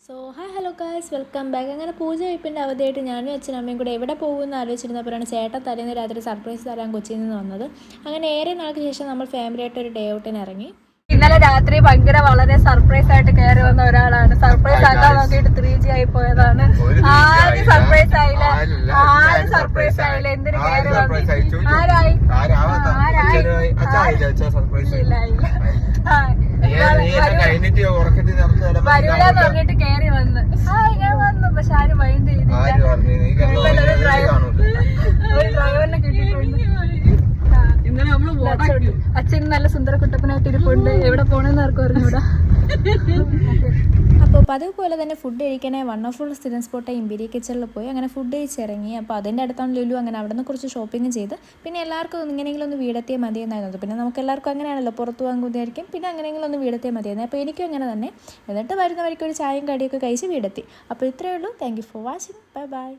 So hi hello guys, welcome back. അങ്ങനെ പൂജ കഴിപ്പിൻ്റെ അവധിയായിട്ട് ഞാനും അച്ഛനും അമ്മയും കൂടെ എവിടെ പോകുമെന്ന് ആലോചിച്ചിരുന്നപ്പോഴാണ് ചേട്ടൻ തലേന്ന് രാത്രി സർപ്രൈസ് തരാൻ കൊച്ചിയിൽ നിന്ന് വന്നത്. അങ്ങനെ ഏറെ നാൾക്ക് ശേഷം നമ്മൾ ഫാമിലിയായിട്ട് ഒരു ഡേ ഔട്ടിന് ഇറങ്ങി. ഇന്നലെ രാത്രി വളരെ സർപ്രൈസ് ആയിട്ട് കയറി വന്ന ഒരാളാണ്. സർപ്രൈസ് ആക്കാൻ നോക്കിയിട്ട് 3G ആയി പോയതാണ്. ആരും സർപ്രൈസ് ആയില്ല. എന്തിനു കയറി വന്നു? ആരായി വരൂലെന്ന് പറഞ്ഞിട്ട് കയറി വന്ന് ഞാൻ വന്നു. പക്ഷെ ആരും മൈൻഡ് ചെയ്തില്ല. ഒരു ഡ്രൈവറിനെ കിട്ടിയിട്ടുണ്ട്. അച്ഛൻ നല്ല സുന്ദര കുട്ടപ്പനായിട്ട് ഇരിപ്പുണ്ട്. എവിടെ പോണെന്ന് ആർക്കും അറിഞ്ഞൂടാ. അപ്പോൾ പതിവ് പോലെ തന്നെ ഫുഡ് കഴിക്കാനായി വണ്ടർഫുൾ സ്ഥിരം സ്പോട്ടായി ഇമ്പീരിയ കിച്ചണിൽ പോയി അങ്ങനെ ഫുഡ് കഴിച്ചിറങ്ങി. അപ്പോൾ അതിൻ്റെ അടുത്താണ് ലുലു. അങ്ങനെ അവിടെ നിന്ന് കുറച്ച് ഷോപ്പിംഗ് ചെയ്ത് പിന്നെ എല്ലാവർക്കും ഇങ്ങനെയെങ്കിലും ഒന്ന് വീടെത്തിയാൽ മതിയെന്നായിരുന്നു. പിന്നെ നമുക്ക് എല്ലാവർക്കും അങ്ങനെയാണല്ലോ, പുറത്ത് വാങ്ങുന്നതായിരിക്കും. പിന്നെ അങ്ങനെയെങ്കിലും ഒന്ന് വീടെത്തിയാൽ മതിയായിരുന്നു. അപ്പോൾ എനിക്കും അങ്ങനെ തന്നെ. എന്നിട്ട് വരുന്ന വഴിക്ക് ഒരു ചായയും കടിയൊക്കെ കഴിച്ച് വീടെത്തി. അപ്പോൾ ഇത്രയേ ഉള്ളൂ. Thank you for watching. Bye bye.